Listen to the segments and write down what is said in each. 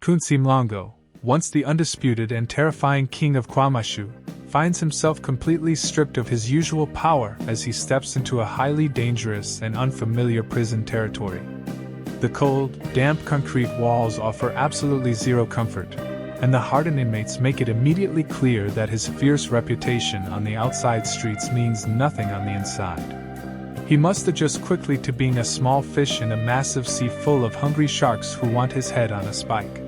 Nkunzi Mlongo, once the undisputed and terrifying King of KwaMashu, finds himself completely stripped of his usual power as he steps into a highly dangerous and unfamiliar prison territory. The cold, damp concrete walls offer absolutely zero comfort, and the hardened inmates make it immediately clear that his fierce reputation on the outside streets means nothing on the inside. He must adjust quickly to being a small fish in a massive sea full of hungry sharks who want his head on a spike.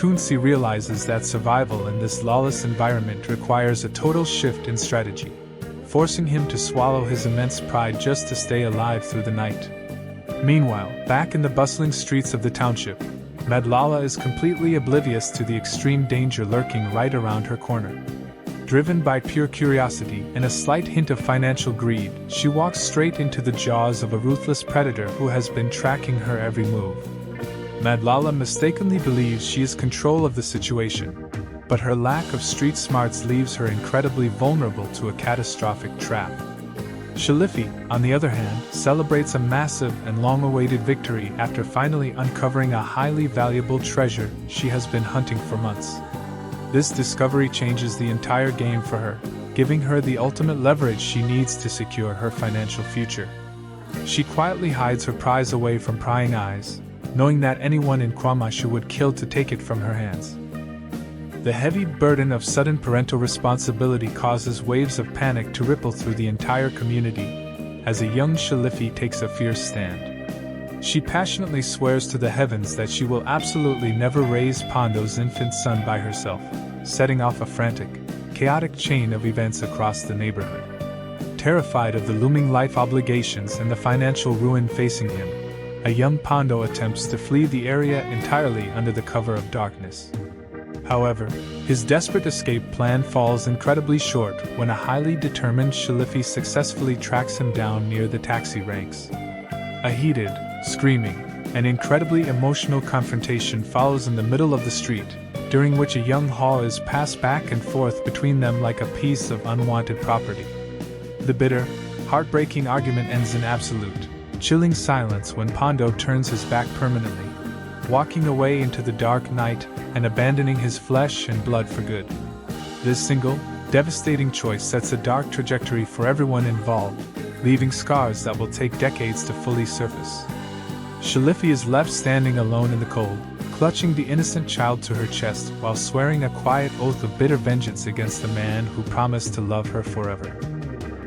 Nkunzi realizes that survival in this lawless environment requires a total shift in strategy, forcing him to swallow his immense pride just to stay alive through the night. Meanwhile, back in the bustling streets of the township, Medala is completely oblivious to the extreme danger lurking right around her corner. Driven by pure curiosity and a slight hint of financial greed, she walks straight into the jaws of a ruthless predator who has been tracking her every move. Medala mistakenly believes she has control of the situation, but her lack of street smarts leaves her incredibly vulnerable to a catastrophic trap. Shaliffy, on the other hand, celebrates a massive and long-awaited victory after finally uncovering a highly valuable treasure she has been hunting for months. This discovery changes the entire game for her, giving her the ultimate leverage she needs to secure her financial future. She quietly hides her prize away from prying eyes, knowing that anyone in KwaMashu would kill to take it from her hands. The heavy burden of sudden parental responsibility causes waves of panic to ripple through the entire community, as a young Shaliffy takes a fierce stand. She passionately swears to the heavens that she will absolutely never raise Pondo's infant son by herself, setting off a frantic, chaotic chain of events across the neighborhood. Terrified of the looming life obligations and the financial ruin facing him, a young Pondo attempts to flee the area entirely under the cover of darkness. However, his desperate escape plan falls incredibly short when a highly determined Shaliffy successfully tracks him down near the taxi ranks. A heated, screaming, and incredibly emotional confrontation follows in the middle of the street, during which a young haw is passed back and forth between them like a piece of unwanted property. The bitter, heartbreaking argument ends in absolute, chilling silence when Pondo turns his back permanently, walking away into the dark night and abandoning his flesh and blood for good. This single, devastating choice sets a dark trajectory for everyone involved, leaving scars that will take decades to fully surface. Shaliffy is left standing alone in the cold, clutching the innocent child to her chest while swearing a quiet oath of bitter vengeance against the man who promised to love her forever.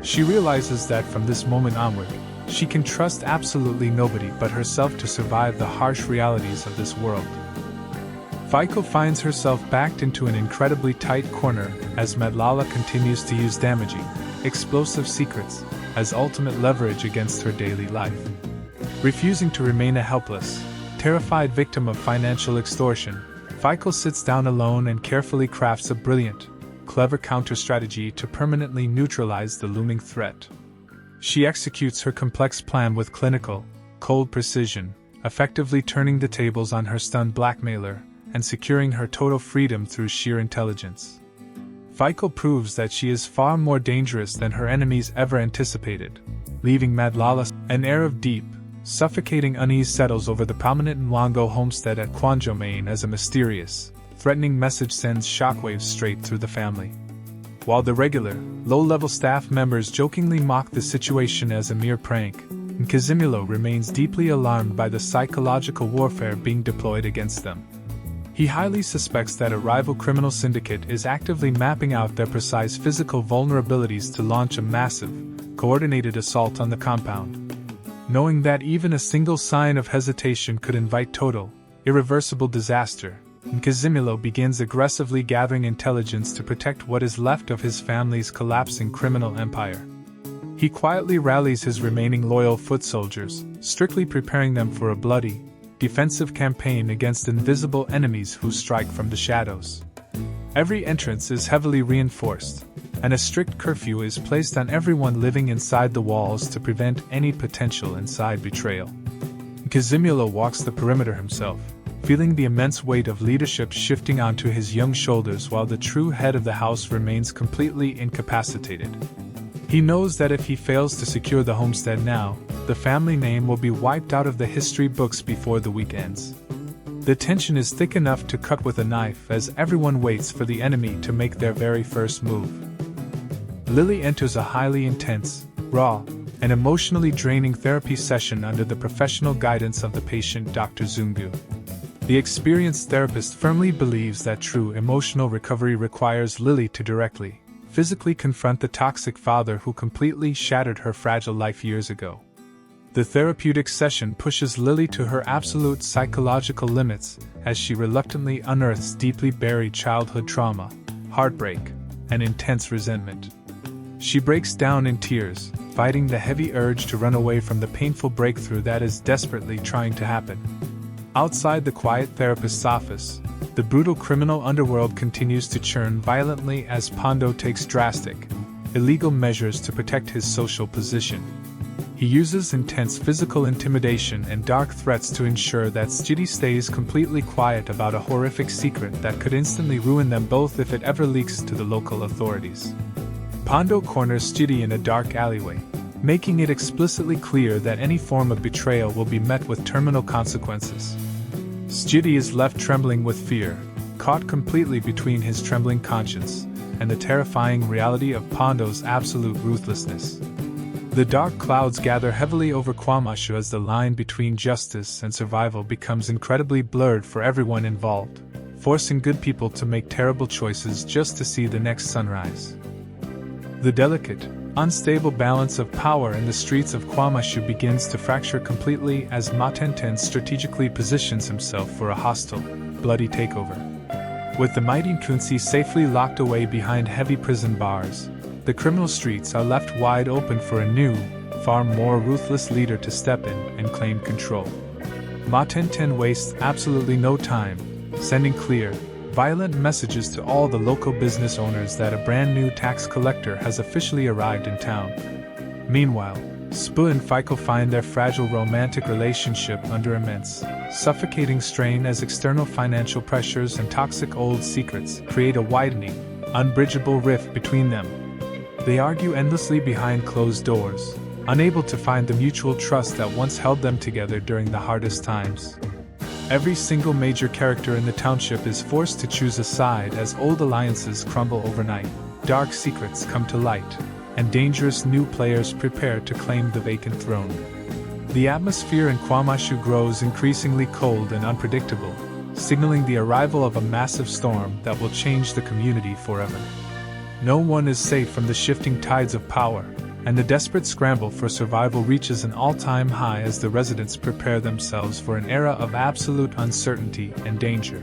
She realizes that from this moment onward, she can trust absolutely nobody but herself to survive the harsh realities of this world. Fico finds herself backed into an incredibly tight corner as Medala continues to use damaging, explosive secrets as ultimate leverage against her daily life. Refusing to remain a helpless, terrified victim of financial extortion, Fico sits down alone and carefully crafts a brilliant, clever counter-strategy to permanently neutralize the looming threat. She executes her complex plan with clinical, cold precision, effectively turning the tables on her stunned blackmailer and securing her total freedom through sheer intelligence. Fico proves that she is far more dangerous than her enemies ever anticipated, leaving Medala. An air of deep, suffocating unease settles over the prominent Mlongo homestead at KwaNjomane as a mysterious, threatening message sends shockwaves straight through the family. While the regular, low-level staff members jokingly mock the situation as a mere prank, Nkazimulo remains deeply alarmed by the psychological warfare being deployed against them. He highly suspects that a rival criminal syndicate is actively mapping out their precise physical vulnerabilities to launch a massive, coordinated assault on the compound. Knowing that even a single sign of hesitation could invite total, irreversible disaster, Nkazimulo begins aggressively gathering intelligence to protect what is left of his family's collapsing criminal empire. He quietly rallies his remaining loyal foot soldiers, strictly preparing them for a bloody, defensive campaign against invisible enemies who strike from the shadows. Every entrance is heavily reinforced, and a strict curfew is placed on everyone living inside the walls to prevent any potential inside betrayal. Nkazimulo walks the perimeter himself, feeling the immense weight of leadership shifting onto his young shoulders while the true head of the house remains completely incapacitated. He knows that if he fails to secure the homestead now, the family name will be wiped out of the history books before the week ends. The tension is thick enough to cut with a knife as everyone waits for the enemy to make their very first move. Lily enters a highly intense, raw, and emotionally draining therapy session under the professional guidance of the patient Dr. Zungu. The experienced therapist firmly believes that true emotional recovery requires Lily to directly, physically confront the toxic father who completely shattered her fragile life years ago. The therapeutic session pushes Lily to her absolute psychological limits as she reluctantly unearths deeply buried childhood trauma, heartbreak, and intense resentment. She breaks down in tears, fighting the heavy urge to run away from the painful breakthrough that is desperately trying to happen. Outside the quiet therapist's office, the brutal criminal underworld continues to churn violently as Pondo takes drastic, illegal measures to protect his social position. He uses intense physical intimidation and dark threats to ensure that Stjidi stays completely quiet about a horrific secret that could instantly ruin them both if it ever leaks to the local authorities. Pondo corners Stjidi in a dark alleyway, making it explicitly clear that any form of betrayal will be met with terminal consequences. Stjidi is left trembling with fear, caught completely between his trembling conscience and the terrifying reality of Pondo's absolute ruthlessness. The dark clouds gather heavily over KwaMashu as the line between justice and survival becomes incredibly blurred for everyone involved, forcing good people to make terrible choices just to see the next sunrise. The delicate, unstable balance of power in the streets of KwaMashu begins to fracture completely as Matenten strategically positions himself for a hostile, bloody takeover. With the mighty Nkunzi safely locked away behind heavy prison bars, the criminal streets are left wide open for a new, far more ruthless leader to step in and claim control. Matenten wastes absolutely no time, sending clear, violent messages to all the local business owners that a brand new tax collector has officially arrived in town. Meanwhile, Spu and Fico find their fragile romantic relationship under immense, suffocating strain as external financial pressures and toxic old secrets create a widening, unbridgeable rift between them. They argue endlessly behind closed doors, unable to find the mutual trust that once held them together during the hardest times. Every single major character in the township is forced to choose a side as old alliances crumble overnight, dark secrets come to light, and dangerous new players prepare to claim the vacant throne. The atmosphere in KwaMashu grows increasingly cold and unpredictable, signaling the arrival of a massive storm that will change the community forever. No one is safe from the shifting tides of power, and the desperate scramble for survival reaches an all-time high as the residents prepare themselves for an era of absolute uncertainty and danger.